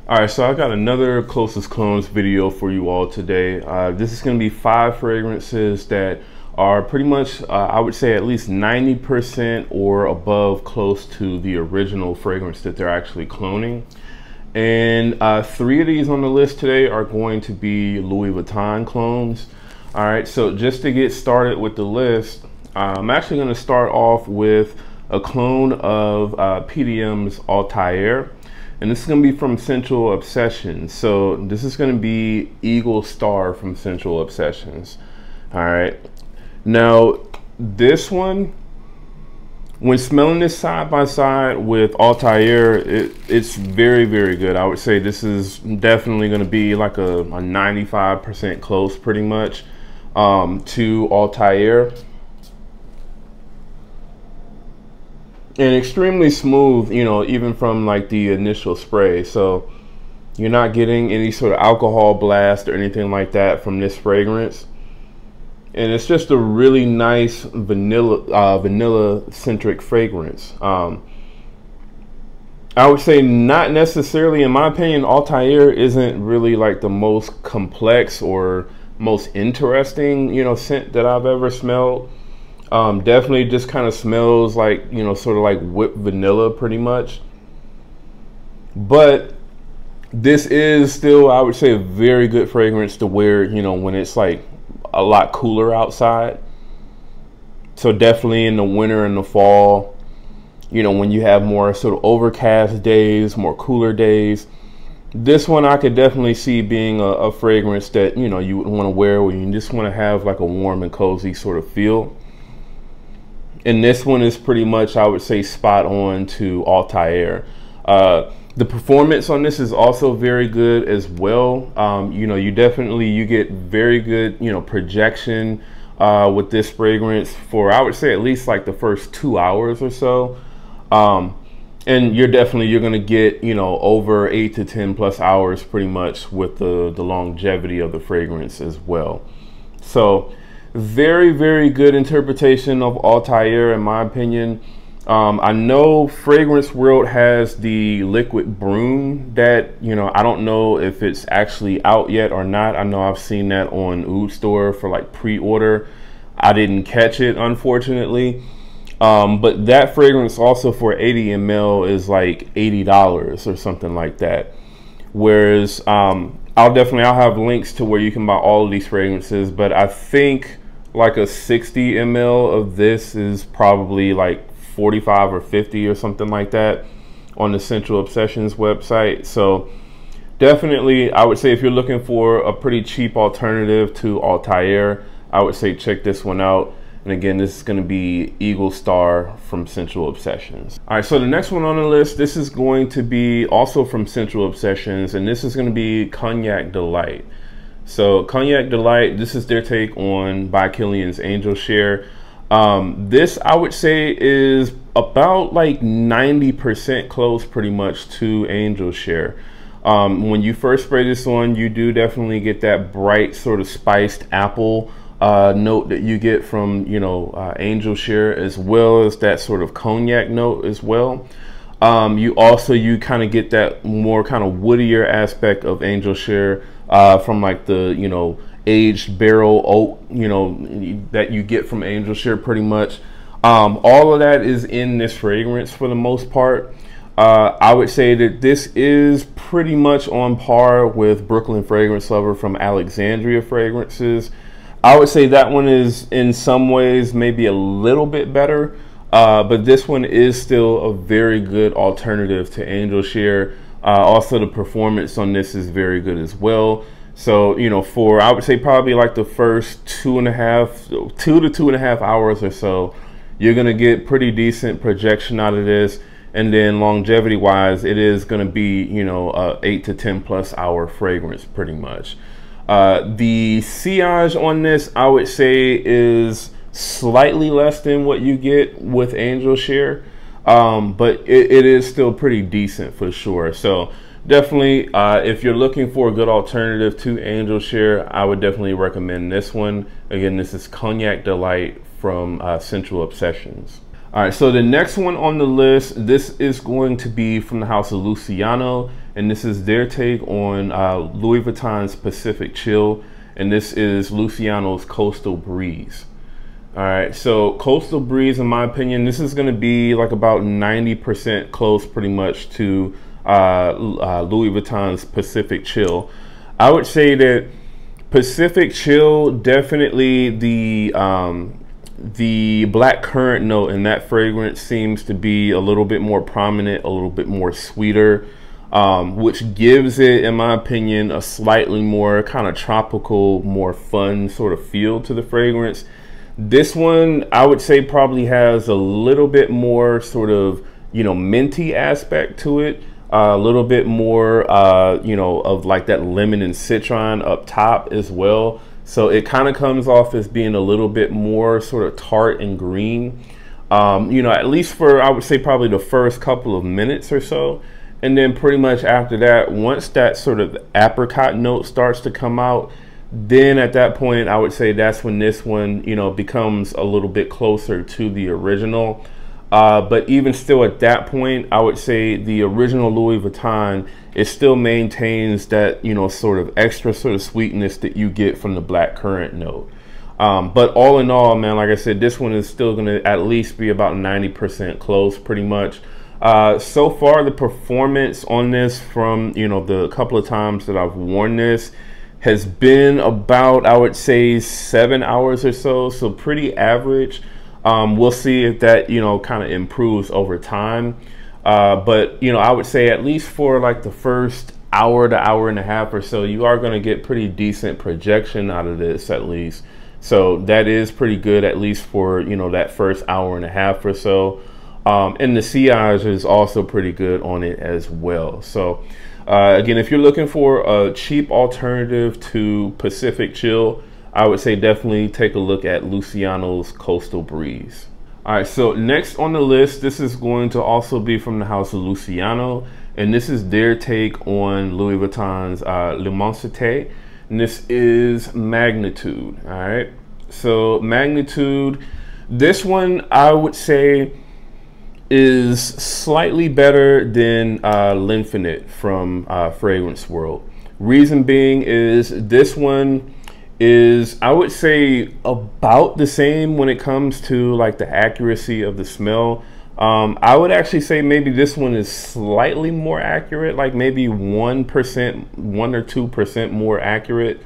All right, so I got another closest clones video for you all today. This is going to be 5 fragrances that are pretty much, I would say, at least 90% or above close to the original fragrance that they're actually cloning. And 3 of these on the list today are going to be Louis Vuitton clones. All right, so just to get started with the list, I'm actually going to start off with a clone of PDM's Altair. And this is going to be from Sensual Obsessions. So this is going to be Eagle Star from Sensual Obsessions. All right. Now, this one, when smelling this side by side with Altair, it's very, very good. I would say this is definitely going to be like a 95% close pretty much to Altair. And extremely smooth, you know, even from like the initial spray. So you're not getting any sort of alcohol blast or anything like that from this fragrance. And it's just a really nice vanilla centric fragrance. I would say not necessarily, in my opinion, Altair isn't really like the most complex or most interesting, you know, scent that I've ever smelled. Definitely just kind of smells like, you know, sort of like whipped vanilla pretty much. But this is still, I would say, a very good fragrance to wear, you know, when it's like a lot cooler outside. So definitely in the winter and the fall, you know, when you have more sort of overcast days, more cooler days, this one I could definitely see being a fragrance that, you know, you would want to wear when you just want to have like a warm and cozy sort of feel. And this one is pretty much, I would say, spot on to Altair. The performance on this is also very good as well. You know, you get very good, you know, projection with this fragrance for, I would say, at least like the first 2 hours or so. And you're gonna get, you know, over 8 to 10 plus hours pretty much with the longevity of the fragrance as well. So very, very good interpretation of Altair, in my opinion. I know Fragrance World has the liquid broom that, you know, I don't know if it's actually out yet or not. I know I've seen that on Oud Store for like pre-order. I didn't catch it, unfortunately. But that fragrance also for 80 ml is like $80 or something like that. Whereas I'll have links to where you can buy all of these fragrances, but I think like a 60 ml of this is probably like 45 or 50 or something like that on the Sensual Obsessions website. So definitely, I would say if you're looking for a pretty cheap alternative to Altair, I would say check this one out. And again, this is going to be Eagle Star from Sensual Obsessions. All right, so the next one on the list, this is going to be also from Sensual Obsessions, and this is going to be Cognac Delight. So Cognac Delight, this is their take on By Kilian's Angel Share. This, I would say, is about like 90% close pretty much to Angel Share. When you first spray this on, you do definitely get that bright sort of spiced apple note that you get from, you know, Angel Share, as well as that sort of cognac note as well. You kind of get that more kind of woodier aspect of Angel Share from like the, you know, aged barrel oak, you know, that you get from Angel Share pretty much. All of that is in this fragrance for the most part. I would say that this is pretty much on par with Brooklyn Fragrance Lover from Alexandria Fragrances. I would say that one is in some ways maybe a little bit better, but this one is still a very good alternative to Angel Share. Also, the performance on this is very good as well. So, you know, for, I would say probably like the first 2 to 2.5 hours or so, you're going to get pretty decent projection out of this. And then longevity wise, it is going to be, you know, a 8 to 10 plus hour fragrance pretty much. The sillage on this, I would say, is slightly less than what you get with Angel Share. But it is still pretty decent for sure. So definitely, if you're looking for a good alternative to Angel Share, I would definitely recommend this one. Again, this is Cognac Delight from Sensual Obsessions. All right, so the next one on the list, this is going to be from the house of Luciano, and this is their take on Louis Vuitton's Pacific Chill, and this is Luciano's Coastal Breeze. All right, so Coastal Breeze, in my opinion, this is going to be like about 90% close pretty much to Louis Vuitton's Pacific Chill. I would say that Pacific Chill, definitely the black currant note in that fragrance seems to be a little bit more prominent, a little bit more sweeter, which gives it, in my opinion, a slightly more kind of tropical, more fun sort of feel to the fragrance. This one, I would say, probably has a little bit more sort of, you know, minty aspect to it. A little bit more, you know, of like that lemon and citron up top as well. So it kind of comes off as being a little bit more sort of tart and green, you know, at least for, I would say, probably the first couple of minutes or so. And then pretty much after that, once that sort of apricot note starts to come out, then at that point, I would say that's when this one, you know, becomes a little bit closer to the original. But even still at that point, I would say the original Louis Vuitton, it still maintains that, you know, sort of extra sort of sweetness that you get from the black currant note. But all in all, man, like I said, this one is still going to at least be about 90% close pretty much. So far, the performance on this from, you know, the couple of times that I've worn this has been about, I would say, 7 hours or so. So pretty average. We'll see if that, you know, kind of improves over time. But, you know, I would say at least for like the first hour to hour and a half or so, you are going to get pretty decent projection out of this at least. So that is pretty good, at least for, you know, that first hour and a half or so. And the sillage is also pretty good on it as well. So again, if you're looking for a cheap alternative to Pacific Chill, I would say definitely take a look at Luciano's Coastal Breeze. All right, so next on the list, this is going to also be from the house of Luciano, and this is their take on Louis Vuitton's L'Immensité, and this is Magnitude. All right, so Magnitude, this one I would say is slightly better than L'Infinite from Fragrance World. Reason being is this one is, I would say, about the same when it comes to like the accuracy of the smell. I would actually say maybe this one is slightly more accurate, like maybe 1%, 1 or 2% more accurate.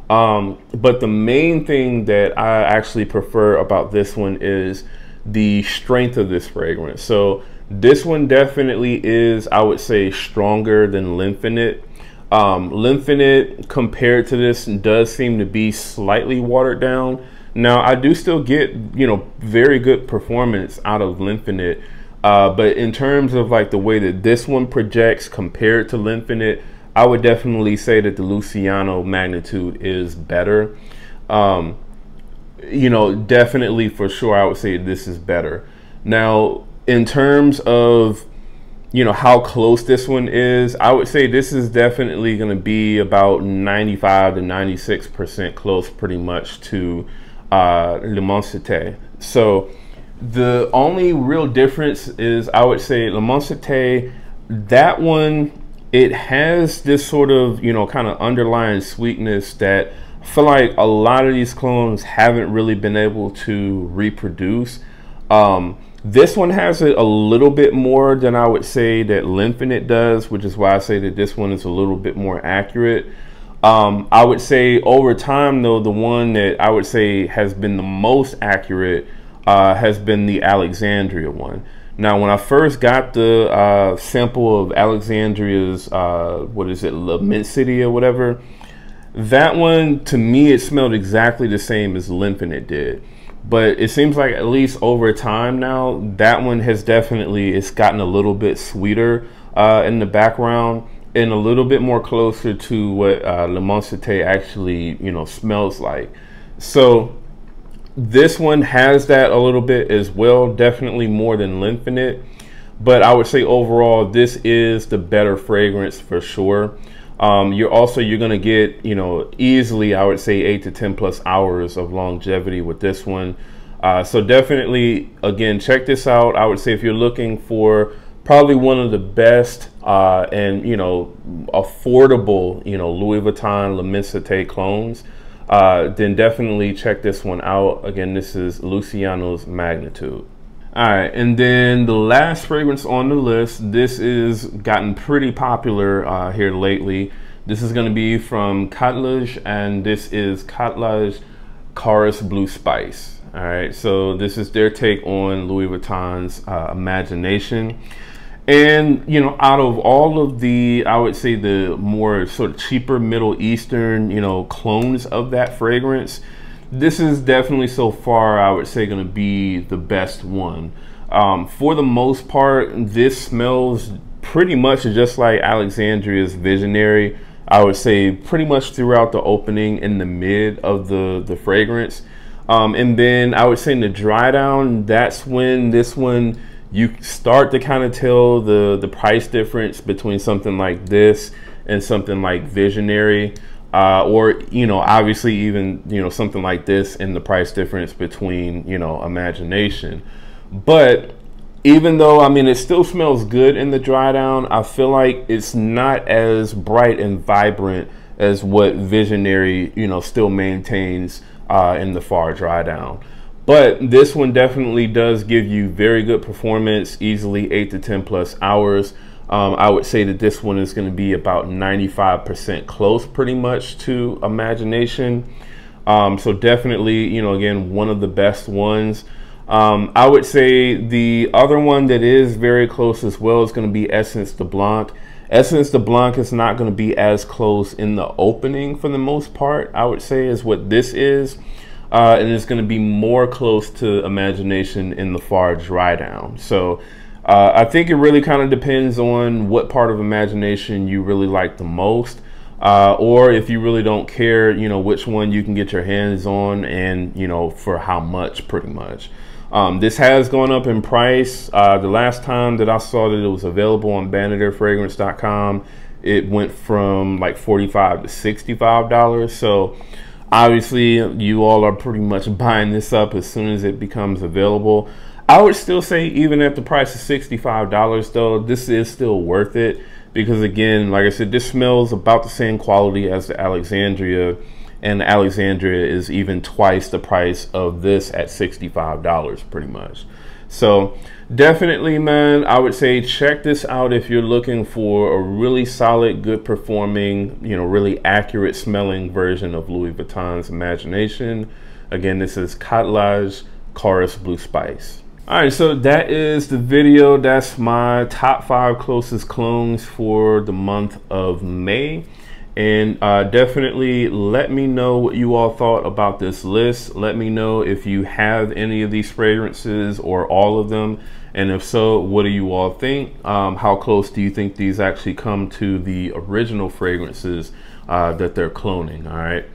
But the main thing that I actually prefer about this one is the strength of this fragrance. So this one definitely is, I would say, stronger than L'Infinite. L'Infinite compared to this does seem to be slightly watered down. Now I do still get, you know, very good performance out of L'Infinite, but in terms of like the way that this one projects compared to L'Infinite, I would definitely say that the Luciano Magnitude is better. You know, definitely for sure, I would say this is better. Now, in terms of, you know, how close this one is, I would say this is definitely going to be about 95 to 96% close pretty much to L'Immensité. So the only real difference is, I would say L'Immensité, that one, it has this sort of, you know, kind of underlying sweetness that I feel like a lot of these clones haven't really been able to reproduce. This one has it a little bit more than I would say that L'Infinite does, which is why I say that this one is a little bit more accurate. I would say over time, though, the one that I would say has been the most accurate has been the Alexandria one. Now, when I first got the sample of Alexandria's, what is it, L'Immensity or whatever, that one, to me, it smelled exactly the same as L'Infinite did. But it seems like at least over time now, that one has definitely, it's gotten a little bit sweeter in the background and a little bit more closer to what L'Immensité actually, you know, smells like. So this one has that a little bit as well, definitely more than L'Infinite. But I would say overall, this is the better fragrance for sure. You're going to get, you know, easily, I would say 8 to 10 plus hours of longevity with this one. So definitely, again, check this out. I would say if you're looking for probably one of the best and, you know, affordable, you know, Louis Vuitton La Mentalité clones, then definitely check this one out. Again, this is Luciano's Magnitude. All right, and then the last fragrance on the list, this is gotten pretty popular here lately. This is going to be from Cognac, and this is Cognac Karus Blu Spice. All right, so this is their take on Louis Vuitton's Imagination. And, you know, out of all of the, I would say the more sort of cheaper Middle Eastern, you know, clones of that fragrance, this is definitely so far, I would say, going to be the best one. For the most part, this smells pretty much just like Alexandria's Visionary. I would say pretty much throughout the opening and the mid of the fragrance. And then I would say in the dry down, that's when this one, you start to kind of tell the price difference between something like this and something like Visionary. Or, you know, obviously even, you know, something like this and the price difference between, you know, Imagination. But even though, I mean, it still smells good in the dry down, I feel like it's not as bright and vibrant as what Visionary, you know, still maintains in the far dry down. But this one definitely does give you very good performance, easily 8 to 10 plus hours. I would say that this one is going to be about 95% close pretty much to Imagination. So definitely, you know, again, one of the best ones. I would say the other one that is very close as well is going to be Essence de Blanc. Essence de Blanc is not going to be as close in the opening for the most part, I would say, as what this is. And it's going to be more close to Imagination in the far dry down. So I think it really kind of depends on what part of Imagination you really like the most, or if you really don't care, you know, which one you can get your hands on and, you know, for how much pretty much. This has gone up in price. The last time that I saw that it was available on BanadierFragrance.com, it went from like $45 to $65. So obviously you all are pretty much buying this up as soon as it becomes available. I would still say even at the price of $65 though, this is still worth it, because again, like I said, this smells about the same quality as the Alexandria, and the Alexandria is even twice the price of this at $65 pretty much. So definitely, man, I would say check this out if you're looking for a really solid, good performing, you know, really accurate smelling version of Louis Vuitton's Imagination. Again, this is Cognac Karus Blu Spice. All right, so that is the video. That's my top 5 closest clones for the month of May. And definitely let me know what you all thought about this list. Let me know if you have any of these fragrances or all of them. And if so, what do you all think? How close do you think these actually come to the original fragrances that they're cloning? All right.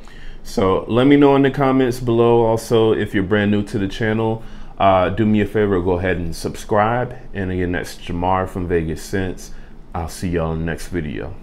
So let me know in the comments below. Also, if you're brand new to the channel, do me a favor, go ahead and subscribe. And again, that's Jamar from Vegas Scents. I'll see y'all in the next video.